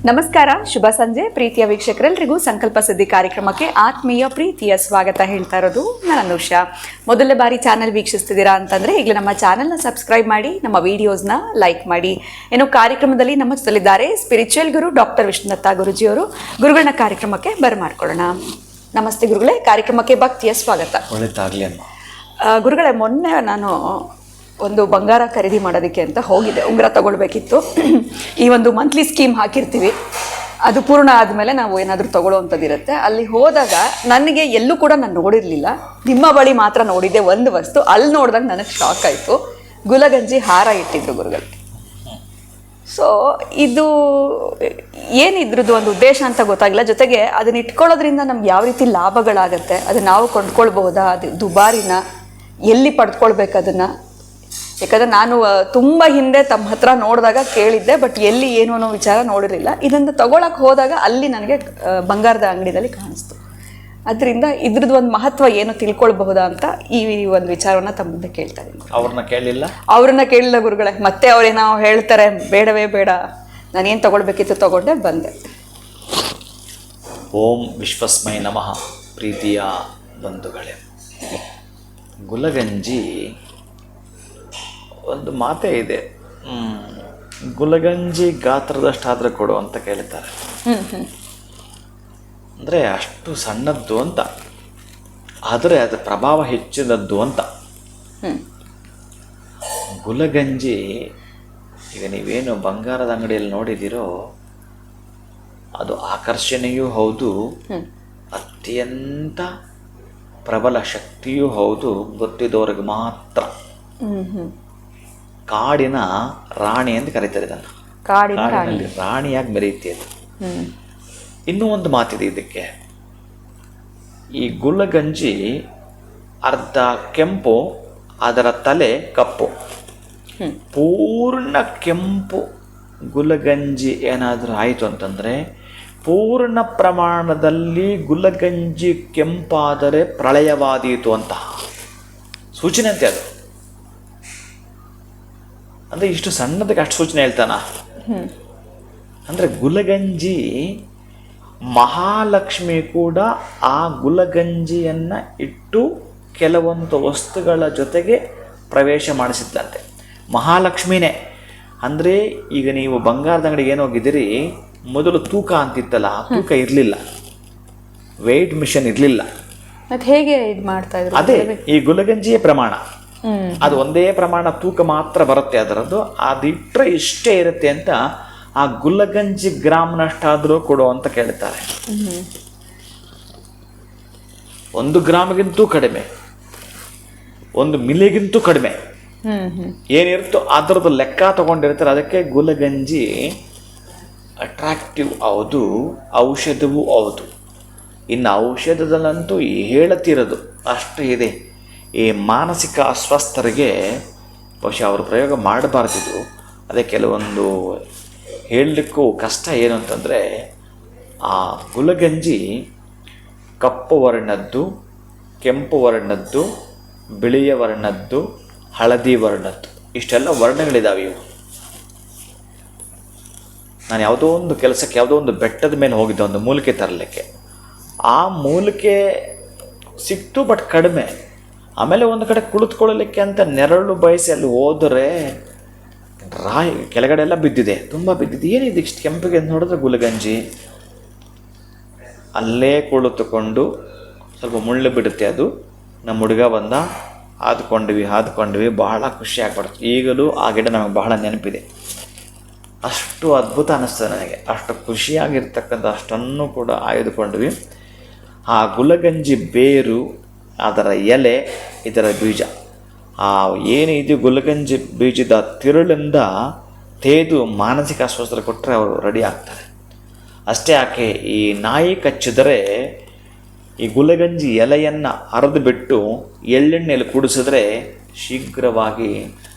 ನಮಸ್ಕಾರ, ಶುಭ ಸಂಜೆ ಪ್ರೀತಿಯ ವೀಕ್ಷಕರೆಲ್ಲರಿಗೂ ಸಂಕಲ್ಪ ಸಿದ್ಧಿ ಕಾರ್ಯಕ್ರಮಕ್ಕೆ ಆತ್ಮೀಯ ಪ್ರೀತಿಯ ಸ್ವಾಗತ ಹೇಳ್ತಾ ಇರೋದು ನಾನು ಅನುಷಾ. ಮೊದಲ ಬಾರಿ ಚಾನೆಲ್ ವೀಕ್ಷಿಸ್ತಿದ್ದೀರಾ ಅಂತಂದರೆ ಈಗಲೇ ನಮ್ಮ ಚಾನೆಲ್ನ ಸಬ್ಸ್ಕ್ರೈಬ್ ಮಾಡಿ, ನಮ್ಮ ವಿಡಿಯೋಸ್ನ ಲೈಕ್ ಮಾಡಿ. ಇನ್ನು ಕಾರ್ಯಕ್ರಮದಲ್ಲಿ ನಮ್ಮ ಜೊತೆಲಿದ್ದಾರೆ ಸ್ಪಿರಿಚುವಲ್ ಗುರು ಡಾಕ್ಟರ್ ವಿಷ್ಣುದತ್ತ ಗುರುಜಿಯವರು. ಗುರುಗಳನ್ನ ಕಾರ್ಯಕ್ರಮಕ್ಕೆ ಬರಮಾಡ್ಕೊಳ್ಳೋಣ. ನಮಸ್ತೆ ಗುರುಗಳೇ, ಕಾರ್ಯಕ್ರಮಕ್ಕೆ ಭಕ್ತಿಯ ಸ್ವಾಗತ. ಒಳ್ಳೆದಾಗಲಿ ಅಮ್ಮ. ಗುರುಗಳೇ, ಮೊನ್ನೆ ನಾನು ಒಂದು ಬಂಗಾರ ಖರೀದಿ ಮಾಡೋದಕ್ಕೆ ಅಂತ ಹೋಗಿದ್ದೆ. ಉಂಗುರ ತಗೊಳ್ಬೇಕಿತ್ತು. ಈ ಒಂದು ಮಂತ್ಲಿ ಸ್ಕೀಮ್ ಹಾಕಿರ್ತೀವಿ, ಅದು ಪೂರ್ಣ ಆದಮೇಲೆ ನಾವು ಏನಾದರೂ ತಗೊಳ್ಳೋವಂಥದ್ದಿರುತ್ತೆ. ಅಲ್ಲಿ ಹೋದಾಗ ನನಗೆ ಎಲ್ಲೂ ಕೂಡ ನಾನು ನೋಡಿರಲಿಲ್ಲ, ನಿಮ್ಮ ಬಳಿ ಮಾತ್ರ ನೋಡಿದ್ದೆ ಒಂದು ವಸ್ತು. ಅಲ್ಲಿ ನೋಡಿದಾಗ ನನಗೆ ಶಾಕ್ ಆಯಿತು. ಗುಲಗಂಜಿ ಹಾರ ಇಟ್ಟಿದ್ರು ಗುರುಗಳಿಗೆ. ಸೊ ಇದು ಏನಿದ್ರದ್ದು ಒಂದು ಉದ್ದೇಶ ಅಂತ ಗೊತ್ತಾಗಿಲ್ಲ. ಜೊತೆಗೆ ಅದನ್ನ ಇಟ್ಕೊಳ್ಳೋದ್ರಿಂದ ನಮ್ಗೆ ಯಾವ ರೀತಿ ಲಾಭಗಳಾಗತ್ತೆ, ಅದನ್ನ ನಾವು ಕೊಂಡ್ಕೊಳ್ಬಹುದಾ, ಅದು ದುಬಾರಿನ, ಎಲ್ಲಿ ಪಡ್ಕೊಳ್ಬೇಕು ಅದನ್ನು? ಯಾಕಂದರೆ ನಾನು ತುಂಬ ಹಿಂದೆ ತಮ್ಮ ಹತ್ರ ನೋಡಿದಾಗ ಕೇಳಿದ್ದೆ, ಬಟ್ ಎಲ್ಲಿ ಏನು ಅನ್ನೋ ವಿಚಾರ ನೋಡಿರಲಿಲ್ಲ. ಇದನ್ನು ತಗೊಳಕ್ಕೆ ಹೋದಾಗ ಅಲ್ಲಿ ನನಗೆ ಬಂಗಾರದ ಅಂಗಡಿಯಲ್ಲಿ ಕಾಣಿಸ್ತು. ಅದರಿಂದ ಇದ್ರದ್ದು ಒಂದು ಮಹತ್ವ ಏನು ತಿಳ್ಕೊಳ್ಬಹುದಾ ಅಂತ ಈ ಒಂದು ವಿಚಾರವನ್ನು ತಮ್ಮ ಮುಂದೆ ಕೇಳ್ತಾ ಇದ್ದೀನಿ. ಅವ್ರನ್ನ ಕೇಳಿಲ್ಲ ಗುರುಗಳೇ. ಮತ್ತೆ ಅವ್ರೇನೋ ಹೇಳ್ತಾರೆ, ಬೇಡವೇ ಬೇಡ, ನಾನೇನು ತಗೊಳ್ಬೇಕಿತ್ತು ತಗೊಂಡೆ ಬಂದೆ. ಓಂ ವಿಶ್ವಸ್ಮೈ ನಮಃ. ಪ್ರೀತಿಯ ಬಂಧುಗಳೇ, ಗುಲಗಂಜಿ ಒಂದು ಮಾತೇ ಇದೆ, ಗುಲಗಂಜಿ ಗಾತ್ರದಷ್ಟಾದರೆ ಕೊಡು ಅಂತ ಕೇಳ್ತಾರೆ. ಅಂದರೆ ಅಷ್ಟು ಸಣ್ಣದ್ದು ಅಂತ, ಆದರೆ ಅದರ ಪ್ರಭಾವ ಹೆಚ್ಚಿನದ್ದು ಅಂತ. ಗುಲಗಂಜಿ ಈಗ ನೀವೇನು ಬಂಗಾರದ ಅಂಗಡಿಯಲ್ಲಿ ನೋಡಿದ್ದೀರೋ ಅದು ಆಕರ್ಷಣೆಯೂ ಹೌದು, ಅತ್ಯಂತ ಪ್ರಬಲ ಶಕ್ತಿಯೂ ಹೌದು. ಗೊತ್ತಿದ್ದವ್ರಿಗೆ ಮಾತ್ರ. ಕಾಡಿನ ರಾಣಿ ಅಂತ ಕರೀತಾರೆ ಇದನ್ನು. ಕಾಡಿನಲ್ಲಿ ರಾಣಿಯಾಗಿ ಮೆರೆಯುತ್ತೆ ಅದು. ಇನ್ನೂ ಒಂದು ಮಾತಿದೆ ಇದಕ್ಕೆ. ಈ ಗುಲಗಂಜಿ ಅರ್ಧ ಕೆಂಪು, ಅದರ ತಲೆ ಕಪ್ಪು. ಪೂರ್ಣ ಕೆಂಪು ಗುಲಗಂಜಿ ಏನಾದರೂ ಆಯಿತು ಅಂತಂದರೆ, ಪೂರ್ಣ ಪ್ರಮಾಣದಲ್ಲಿ ಗುಲಗಂಜಿ ಕೆಂಪಾದರೆ ಪ್ರಳಯವಾದೀತು ಅಂತಹ ಸೂಚನೆ ಅಂತೆ ಅದು. ಅಂದರೆ ಇಷ್ಟು ಸಣ್ಣದಕ್ಕೆ ಅಷ್ಟು ಸೂಚನೆ ಹೇಳ್ತಾನ. ಅಂದರೆ ಗುಲಗಂಜಿ ಮಹಾಲಕ್ಷ್ಮಿ ಕೂಡ ಆ ಗುಲಗಂಜಿಯನ್ನು ಇಟ್ಟು ಕೆಲವೊಂದು ವಸ್ತುಗಳ ಜೊತೆಗೆ ಪ್ರವೇಶ ಮಾಡಿಸಿದ್ದಂತೆ. ಮಹಾಲಕ್ಷ್ಮಿನೇ. ಅಂದರೆ ಈಗ ನೀವು ಬಂಗಾರದ ಅಂಗಡಿಗೆ ಏನು ಹೋಗಿದ್ದೀರಿ, ಮೊದಲು ತೂಕ ಅಂತಿತ್ತಲ್ಲ, ತೂಕ ಇರಲಿಲ್ಲ, ವೆಯ್ಟ್ ಮಿಷನ್ ಇರಲಿಲ್ಲ. ಮತ್ತೆ ಹೇಗೆ ಇದು ಮಾಡ್ತಾ ಇದ್ರು? ಅದೇ ಈ ಗುಲಗಂಜಿಯ ಪ್ರಮಾಣ, ಅದು ಒಂದೇ ಪ್ರಮಾಣ ತೂಕ ಮಾತ್ರ ಬರುತ್ತೆ ಅದರದ್ದು. ಅದಿಟ್ಟರೆ ಇಷ್ಟೇ ಇರುತ್ತೆ ಅಂತ ಆ ಗುಲಗಂಜಿ ಗ್ರಾಮ್ನಷ್ಟಾದರೂ ಕೊಡು ಅಂತ ಕೇಳ್ತಾರೆ. 1 ಗ್ರಾಮ್ಗಿಂತೂ ಕಡಿಮೆ, 1 ಮಿಲಿಗಿಂತೂ ಕಡಿಮೆ ಏನಿರುತ್ತೋ ಅದರದ್ದು ಲೆಕ್ಕ ತಗೊಂಡಿರ್ತಾರೆ. ಅದಕ್ಕೆ ಗುಲಗಂಜಿ ಅಟ್ರಾಕ್ಟಿವ್ ಹೌದು, ಔಷಧವೂ ಹೌದು. ಇನ್ನು ಔಷಧದಲ್ಲಂತೂ ಹೇಳತಿರೋದು ಅಷ್ಟು ಇದೆ. ಈ ಮಾನಸಿಕ ಅಸ್ವಸ್ಥರಿಗೆ ಬಹುಶಃ ಅವರು ಪ್ರಯೋಗ ಮಾಡಬಾರ್ದಿದ್ದು. ಅದೇ ಕೆಲವೊಂದು ಹೇಳಲಿಕ್ಕೂ ಕಷ್ಟ. ಏನು ಅಂತಂದರೆ, ಆ ಗುಲಗಂಜಿ ಕಪ್ಪು ವರ್ಣದ್ದು, ಕೆಂಪು ವರ್ಣದ್ದು, ಬಿಳಿಯ ವರ್ಣದ್ದು, ಹಳದಿ ವರ್ಣದ್ದು, ಇಷ್ಟೆಲ್ಲ ವರ್ಣಗಳಿದ್ದಾವೆ ಇವು. ನಾನು ಯಾವುದೋ ಒಂದು ಕೆಲಸಕ್ಕೆ ಯಾವುದೋ ಒಂದು ಬೆಟ್ಟದ ಮೇಲೆ ಹೋಗಿದ್ದೆ ಒಂದು ಮೂಲಿಕೆ ತರಲಿಕ್ಕೆ. ಆ ಮೂಲಿಕೆ ಸಿಕ್ತು, ಬಟ್ ಕಡಿಮೆ. ಆಮೇಲೆ ಒಂದು ಕಡೆ ಕುಳಿತುಕೊಳ್ಳಲಿಕ್ಕೆ ಅಂತ ನೆರಳು ಬಯಸಿ ಅಲ್ಲಿ ಹೋದರೆ ರಾಯಿ ಕೆಳಗಡೆ ಎಲ್ಲ ಬಿದ್ದಿದೆ, ತುಂಬ ಬಿದ್ದಿದೆ. ಏನಿದೆ ಇಷ್ಟು ಕೆಂಪಿಗೆ ಅಂತ ನೋಡಿದ್ರೆ ಗುಲಗಂಜಿ. ಅಲ್ಲೇ ಕುಳಿತುಕೊಂಡು ಸ್ವಲ್ಪ ಮುಳ್ಳು ಬಿಡುತ್ತೆ ಅದು. ನಮ್ಮ ಹುಡುಗ ಬಂದ, ಆದ್ಕೊಂಡ್ವಿ, ಬಹಳ ಖುಷಿ ಆಗ್ಬಾರ್ದು. ಈಗಲೂ ಆ ಗಿಡ ನಮಗೆ ಬಹಳ ನೆನಪಿದೆ. ಅಷ್ಟು ಅದ್ಭುತ ಅನ್ನಿಸ್ತದೆ ನನಗೆ. ಅಷ್ಟು ಖುಷಿಯಾಗಿರ್ತಕ್ಕಂಥ ಅಷ್ಟನ್ನು ಕೂಡ ಆಯ್ದುಕೊಂಡ್ವಿ. ಆ ಗುಲಗಂಜಿ ಬೇರು, ಅದರ ಎಲೆ, ಇದರ ಬೀಜ, ಆ ಏನಿದು ಗುಲಗಂಜಿ ಬೀಜದ ತಿರುಳಿಂದ ತೇದು ಮಾನಸಿಕ ಅಸ್ವಸ್ಥತೆ ಕೊಟ್ಟರೆ ಅವರು ರೆಡಿ ಆಗ್ತಾರೆ. ಅಷ್ಟೇ ಯಾಕೆ, ಈ ನಾಯಿ ಕಚ್ಚಿದರೆ ಈ ಗುಲಗಂಜಿ ಎಲೆಯನ್ನು ಅರೆದು ಬಿಟ್ಟು ಎಳ್ಳೆಣ್ಣೆಯಲ್ಲಿ ಕುಡಿಸಿದ್ರೆ ಶೀಘ್ರವಾಗಿ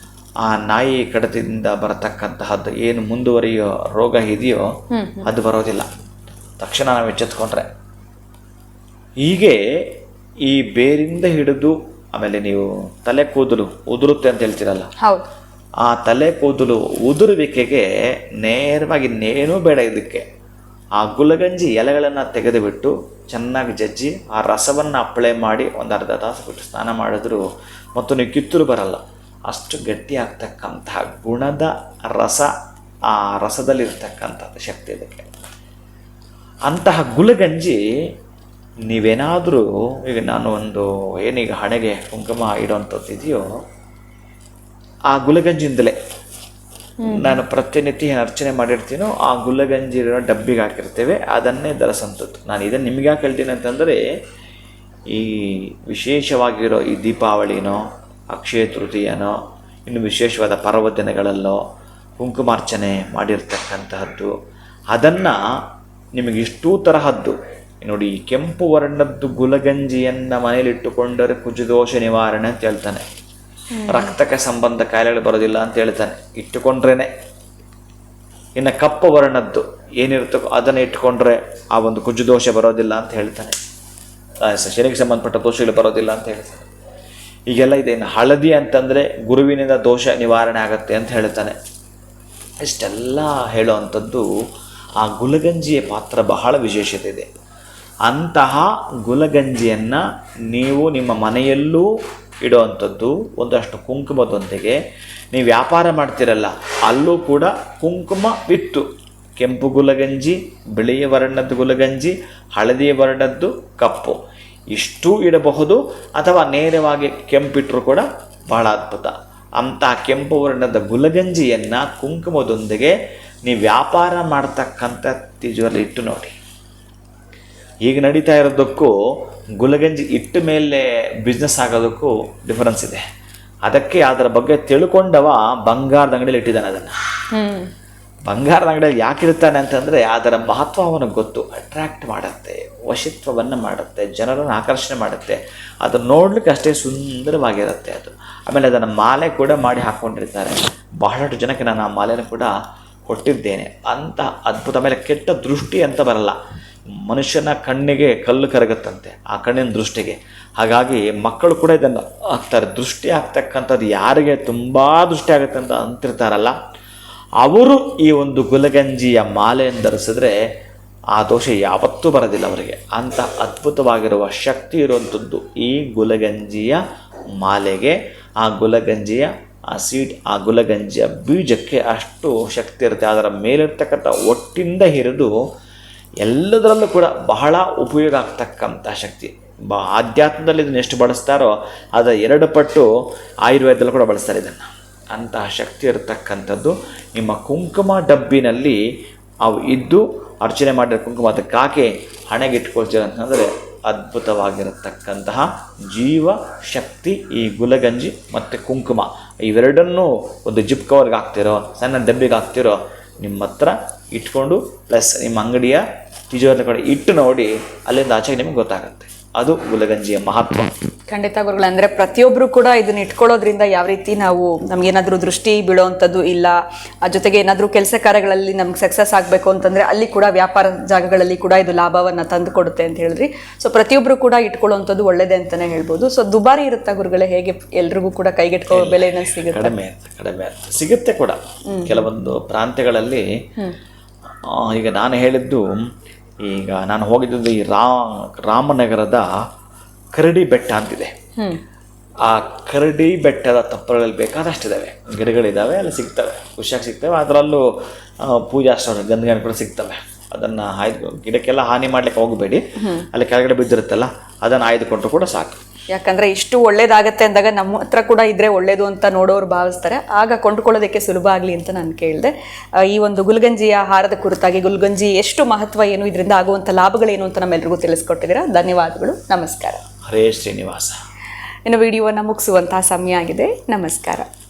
ಆ ನಾಯಿ ಕಡತದಿಂದ ಬರತಕ್ಕಂತಹದ್ದು ಏನು ಮುಂದುವರಿಯೋ ರೋಗ ಇದೆಯೋ ಅದು ಬರೋದಿಲ್ಲ, ತಕ್ಷಣ ನಾವು ಎಚ್ಚೆತ್ಕೊಂಡ್ರೆ. ಹೀಗೆ ಈ ಬೇರಿಂದ ಹಿಡಿದು ಆಮೇಲೆ ನೀವು ತಲೆ ಕೂದಲು ಉದುರುತ್ತೆ ಅಂತ ಹೇಳ್ತೀರಲ್ಲ, ಆ ತಲೆ ಕೂದಲು ಉದುರುವಿಕೆಗೆ ನೇರವಾಗಿ ಇನ್ನೇನೂ ಬೇಡ ಇದಕ್ಕೆ. ಆ ಗುಲಗಂಜಿ ಎಲೆಗಳನ್ನು ತೆಗೆದುಬಿಟ್ಟು ಚೆನ್ನಾಗಿ ಜಜ್ಜಿ ಆ ರಸವನ್ನು ಅಪ್ಲೈ ಮಾಡಿ ಒಂದು ಅರ್ಧ ತಾಸು ಬಿಟ್ಟು ಸ್ನಾನ ಮಾಡಿದ್ರು ಮತ್ತು ನೀವು ಕಿತ್ತೂರು ಬರಲ್ಲ, ಅಷ್ಟು ಗಟ್ಟಿ ಆಗ್ತಕ್ಕಂತಹ ಗುಣದ ರಸ, ಆ ರಸದಲ್ಲಿರ್ತಕ್ಕಂಥದ್ದು ಶಕ್ತಿ ಇದಕ್ಕೆ. ಅಂತಹ ಗುಲಗಂಜಿ ನೀವೇನಾದರೂ, ಈಗ ನಾನು ಒಂದು ಏನೀಗ ಹಣೆಗೆ ಕುಂಕುಮ ಇಡೋವಂಥದ್ದು ಇದೆಯೋ ಆ ಗುಲಗಂಜಿಯಿಂದಲೇ ನಾನು ಪ್ರತಿನಿತ್ಯ ಏನು ಅರ್ಚನೆ ಮಾಡಿರ್ತೀನೋ ಆ ಗುಲಗಂಜಿ ಇರೋ ಡಬ್ಬಿಗೆ ಹಾಕಿರ್ತೇವೆ, ಅದನ್ನೇ ಧರಿಸೋಂಥದ್ದು. ನಾನು ಇದನ್ನು ನಿಮ್ಗೆ ಯಾಕೆ ಹೇಳ್ತೀನಿ ಅಂತಂದರೆ, ಈ ವಿಶೇಷವಾಗಿರೋ ಈ ದೀಪಾವಳಿನೋ ಅಕ್ಷಯ ತೃತೀಯನೋ ಇನ್ನು ವಿಶೇಷವಾದ ಪರ್ವದಿನಗಳಲ್ಲೋ ಕುಂಕುಮಾರ್ಚನೆ ಮಾಡಿರ್ತಕ್ಕಂತಹದ್ದು, ಅದನ್ನು ನಿಮಗೆ ಇಷ್ಟೂ ತರಹದ್ದು ನೋಡಿ. ಈ ಕೆಂಪು ವರ್ಣದ್ದು ಗುಲಗಂಜಿಯನ್ನು ಮನೇಲಿಟ್ಟುಕೊಂಡರೆ ಕುಜದೋಷ ನಿವಾರಣೆ ಅಂತ ಹೇಳ್ತಾನೆ. ರಕ್ತಕ್ಕೆ ಸಂಬಂಧ ಕಾಯಿಲೆಗಳು ಬರೋದಿಲ್ಲ ಅಂತ ಹೇಳ್ತಾನೆ ಇಟ್ಟುಕೊಂಡ್ರೇನೆ. ಇನ್ನು ಕಪ್ಪು ವರ್ಣದ್ದು ಏನಿರುತ್ತೋ ಅದನ್ನು ಇಟ್ಕೊಂಡ್ರೆ ಆ ಒಂದು ಕುಜದೋಷ ಬರೋದಿಲ್ಲ ಅಂತ ಹೇಳ್ತಾನೆ. ಶರೀರಕ್ಕೆ ಸಂಬಂಧಪಟ್ಟ ದೋಷಗಳು ಬರೋದಿಲ್ಲ ಅಂತ ಹೇಳ್ತಾನೆ. ಈಗೆಲ್ಲ ಇದೆ. ಇನ್ನು ಹಳದಿ ಅಂತಂದರೆ ಗುರುವಿನಿಂದ ದೋಷ ನಿವಾರಣೆ ಆಗುತ್ತೆ ಅಂತ ಹೇಳ್ತಾನೆ. ಇಷ್ಟೆಲ್ಲ ಹೇಳೋ ಅಂಥದ್ದು ಆ ಗುಲಗಂಜಿಯ ಪಾತ್ರ ಬಹಳ ವಿಶೇಷತೆ ಇದೆ. ಅಂತಹ ಗುಲಗಂಜಿಯನ್ನು ನೀವು ನಿಮ್ಮ ಮನೆಯಲ್ಲೂ ಇಡುವಂಥದ್ದು. ಒಂದಷ್ಟು ಕುಂಕುಮದೊಂದಿಗೆ ನೀವು ವ್ಯಾಪಾರ ಮಾಡ್ತಿರಲ್ಲ, ಅಲ್ಲೂ ಕೂಡ ಕುಂಕುಮ ಬಿತ್ತು, ಕೆಂಪು ಗುಲಗಂಜಿ, ಬಿಳಿಯ ವರ್ಣದ್ದು ಗುಲಗಂಜಿ, ಹಳದಿ ವರ್ಣದ್ದು, ಕಪ್ಪು, ಇಷ್ಟೂ ಇಡಬಹುದು. ಅಥವಾ ನೇರವಾಗಿ ಕೆಂಪಿಟ್ಟರು ಕೂಡ ಬಹಳ ಅದ್ಭುತ. ಅಂತಹ ಕೆಂಪು ವರ್ಣದ ಗುಲಗಂಜಿಯನ್ನು ಕುಂಕುಮದೊಂದಿಗೆ ನೀವು ವ್ಯಾಪಾರ ಮಾಡ್ತಕ್ಕಂಥ ತಿಜೋರಲ್ಲಿ ಇಟ್ಟು ನೋಡಿ. ಈಗ ನಡೀತಾ ಇರೋದಕ್ಕೂ ಗುಲಗಂಜಿ ಇಟ್ಟ ಮೇಲೆ ಬಿಸ್ನೆಸ್ ಆಗೋದಕ್ಕೂ ಡಿಫರೆನ್ಸ್ ಇದೆ. ಅದಕ್ಕೆ ಅದರ ಬಗ್ಗೆ ತಿಳ್ಕೊಂಡವ ಬಂಗಾರದ ಅಂಗಡಿಯಲ್ಲಿ ಇಟ್ಟಿದ್ದಾನೆ. ಅದನ್ನು ಬಂಗಾರದ ಅಂಗಡಿಯಲ್ಲಿ ಯಾಕೆ ಇರ್ತಾನೆ ಅಂತಂದರೆ ಅದರ ಮಹತ್ವ ಅವನಿಗೆ ಗೊತ್ತು. ಅಟ್ರ್ಯಾಕ್ಟ್ ಮಾಡುತ್ತೆ, ವಶಿತ್ವವನ್ನು ಮಾಡುತ್ತೆ, ಜನರನ್ನು ಆಕರ್ಷಣೆ ಮಾಡುತ್ತೆ. ಅದನ್ನು ನೋಡ್ಲಿಕ್ಕೆ ಅಷ್ಟೇ ಸುಂದರವಾಗಿರುತ್ತೆ ಅದು. ಆಮೇಲೆ ಅದನ್ನು ಮಾಲೆ ಕೂಡ ಮಾಡಿ ಹಾಕ್ಕೊಂಡಿರ್ತಾರೆ. ಬಹಳಷ್ಟು ಜನಕ್ಕೆ ನಾನು ಆ ಮಾಲೆಯನ್ನು ಕೂಡ ಕೊಟ್ಟಿದ್ದೇನೆ. ಅಂತ ಅದ್ಭುತ. ಆಮೇಲೆ ಕೆಟ್ಟ ದೃಷ್ಟಿ ಅಂತ ಬರಲ್ಲ. ಮನುಷ್ಯನ ಕಣ್ಣಿಗೆ ಕಲ್ಲು ಕರಗುತ್ತಂತೆ, ಆ ಕಣ್ಣಿನ ದೃಷ್ಟಿಗೆ. ಹಾಗಾಗಿ ಮಕ್ಕಳು ಕೂಡ ಇದನ್ನು ಹಾಕ್ತಾರೆ. ದೃಷ್ಟಿ ಆಗ್ತಕ್ಕಂಥದ್ದು ಯಾರಿಗೆ ತುಂಬ ದೃಷ್ಟಿ ಆಗುತ್ತೆ ಅಂತ ಅಂತಿರ್ತಾರಲ್ಲ, ಅವರು ಈ ಒಂದು ಗುಲಗಂಜಿಯ ಮಾಲೆಯನ್ನು ಧರಿಸಿದ್ರೆ ಆ ದೋಷ ಯಾವತ್ತೂ ಬರೋದಿಲ್ಲ ಅವರಿಗೆ. ಅಂಥ ಅದ್ಭುತವಾಗಿರುವ ಶಕ್ತಿ ಇರುವಂಥದ್ದು ಈ ಗುಲಗಂಜಿಯ ಮಾಲೆಗೆ. ಆ ಗುಲಗಂಜಿಯ ಆ ಸೀಡ್, ಆ ಗುಲಗಂಜಿಯ ಬೀಜಕ್ಕೆ ಅಷ್ಟು ಶಕ್ತಿ ಇರುತ್ತೆ. ಅದರ ಮೇಲಿರ್ತಕ್ಕಂಥ ಒಟ್ಟಿಂದ ಹಿಡಿದು ಎಲ್ಲದರಲ್ಲೂ ಕೂಡ ಬಹಳ ಉಪಯೋಗ ಆಗ್ತಕ್ಕಂಥ ಶಕ್ತಿ. ಆಧ್ಯಾತ್ಮದಲ್ಲಿ ಇದನ್ನು ಎಷ್ಟು ಬಳಸ್ತಾರೋ ಅದರ 2 ಪಟ್ಟು ಆಯುರ್ವೇದದಲ್ಲೂ ಕೂಡ ಬಳಸ್ತಾರೆ ಇದನ್ನು. ಅಂತಹ ಶಕ್ತಿ ಇರತಕ್ಕಂಥದ್ದು ನಿಮ್ಮ ಕುಂಕುಮ ಡಬ್ಬಿನಲ್ಲಿ ಅವು ಇದ್ದು ಅರ್ಚನೆ ಮಾಡಿರೋ ಕುಂಕುಮ ಅದಕ್ಕೆ ಹಾಕಿ ಹಣೆಗೆ ಇಟ್ಕೊಳ್ತೀರ ಅಂತಂದರೆ ಅದ್ಭುತವಾಗಿರತಕ್ಕಂತಹ ಜೀವ ಶಕ್ತಿ ಈ ಗುಲಗಂಜಿ ಮತ್ತು ಕುಂಕುಮ ಇವೆರಡನ್ನೂ ಒಂದು ಜಿಪ್ ಕವರ್ಗೆ ಹಾಕ್ತಿರೋ, ಸಣ್ಣ ಡಬ್ಬಿಗೆ ಹಾಕ್ತಿರೋ, ನಿಮ್ಮ ಹತ್ರ ಇಟ್ಕೊಂಡು ಪ್ಲಸ್ ನಿಮ್ಮ ಅಂಗಡಿಯ ತಿಜೋರಿ ಕಡೆ ಇಟ್ಟು ನೋಡಿ, ಅಲ್ಲಿಂದ ಆಚೆಗೆ ನಿಮಗೆ ಗೊತ್ತಾಗುತ್ತೆ. ಅದು ಗುಲಗಂಜಿಯ ಮಹತ್ವ. ಖಂಡಿತ ಗುರುಗಳು. ಅಂದರೆ ಪ್ರತಿಯೊಬ್ಬರು ಕೂಡ ಇದನ್ನ ಇಟ್ಕೊಳ್ಳೋದ್ರಿಂದ ಯಾವ ರೀತಿ ನಾವು ನಮಗೇನಾದರೂ ದೃಷ್ಟಿ ಬೀಳೋವಂಥದ್ದು ಇಲ್ಲ, ಆ ಜೊತೆಗೆ ಏನಾದರೂ ಕೆಲಸ ಕಾರ್ಯಗಳಲ್ಲಿ ನಮ್ಗೆ ಸಕ್ಸಸ್ ಆಗಬೇಕು ಅಂತಂದರೆ ಅಲ್ಲಿ ಕೂಡ ವ್ಯಾಪಾರ ಜಾಗಗಳಲ್ಲಿ ಕೂಡ ಇದು ಲಾಭವನ್ನು ತಂದು ಕೊಡುತ್ತೆ ಅಂತ ಹೇಳಿದ್ರಿ. ಸೊ ಪ್ರತಿಯೊಬ್ಬರು ಕೂಡ ಇಟ್ಕೊಳ್ಳೋವಂಥದ್ದು ಒಳ್ಳೇದೇ ಅಂತಲೇ ಹೇಳ್ಬೋದು. ಸೊ ದುಬಾರಿ ಇರುತ್ತಾ ಗುರುಗಳೇ? ಹೇಗೆ ಎಲ್ರಿಗೂ ಕೂಡ ಕೈಗೆಟ್ಕೋ ಬೆಲೆನ ಸಿಗುತ್ತೆ? ಕಡಿಮೆ ಸಿಗುತ್ತೆ ಕೂಡ ಕೆಲವೊಂದು ಪ್ರಾಂತ್ಯಗಳಲ್ಲಿ. ಈಗ ನಾನು ಹೇಳಿದ್ದು, ಈಗ ನಾನು ಹೋಗಿದ್ದು ಈ ರಾಮನಗರದ ಕರಡಿ ಬೆಟ್ಟ ಅಂತಿದೆ. ಆ ಕರಡಿ ಬೆಟ್ಟದ ತಪ್ಪಲಲ್ಲಿ ಬೇಕಾದಷ್ಟಿದ್ದಾವೆ, ಗಿಡಗಳಿದ್ದಾವೆ, ಅಲ್ಲಿ ಸಿಗ್ತವೆ, ಖುಷಿಯಾಗಿ ಸಿಗ್ತವೆ. ಅದರಲ್ಲೂ ಪೂಜಾ ಗಂಧಗಳು ಕೂಡ ಸಿಗ್ತವೆ. ಅದನ್ನು ಆಯ್ದು, ಗಿಡಕ್ಕೆಲ್ಲ ಹಾನಿ ಮಾಡ್ಲಿಕ್ಕೆ ಹೋಗಬೇಡಿ, ಅಲ್ಲಿ ಕೆಳಗಡೆ ಬಿದ್ದಿರುತ್ತಲ್ಲ ಅದನ್ನು ಆಯ್ದುಕೊಂಡ್ರು ಕೂಡ ಸಾಕು. ಯಾಕಂದರೆ ಇಷ್ಟು ಒಳ್ಳೇದಾಗತ್ತೆ ಅಂದಾಗ ನಮ್ಮ ಹತ್ರ ಕೂಡ ಇದ್ರೆ ಒಳ್ಳೇದು ಅಂತ ನೋಡೋರು ಭಾವಿಸ್ತಾರೆ. ಆಗ ಕೊಂಡುಕೊಳ್ಳೋದಕ್ಕೆ ಸುಲಭ ಆಗಲಿ ಅಂತ ನಾನು ಕೇಳಿದೆ. ಈ ಒಂದು ಗುಲ್ಗಂಜಿಯ ಆಹಾರದ ಕುರಿತಾಗಿ, ಗುಲ್ಗಂಜಿ ಎಷ್ಟು ಮಹತ್ವ ಏನು, ಇದರಿಂದ ಆಗುವಂಥ ಲಾಭಗಳೇನು ಅಂತ ನಮ್ಮೆಲ್ಲರಿಗೂ ತಿಳಿಸ್ಕೊಟ್ಟಿದ್ದೀರಾ. ಧನ್ಯವಾದಗಳು. ನಮಸ್ಕಾರ. ಹರೇ ಶ್ರೀನಿವಾಸ. ಇನ್ನು ವಿಡಿಯೋವನ್ನು ಮುಗಿಸುವಂತಹ ಸಮಯ ಆಗಿದೆ. ನಮಸ್ಕಾರ.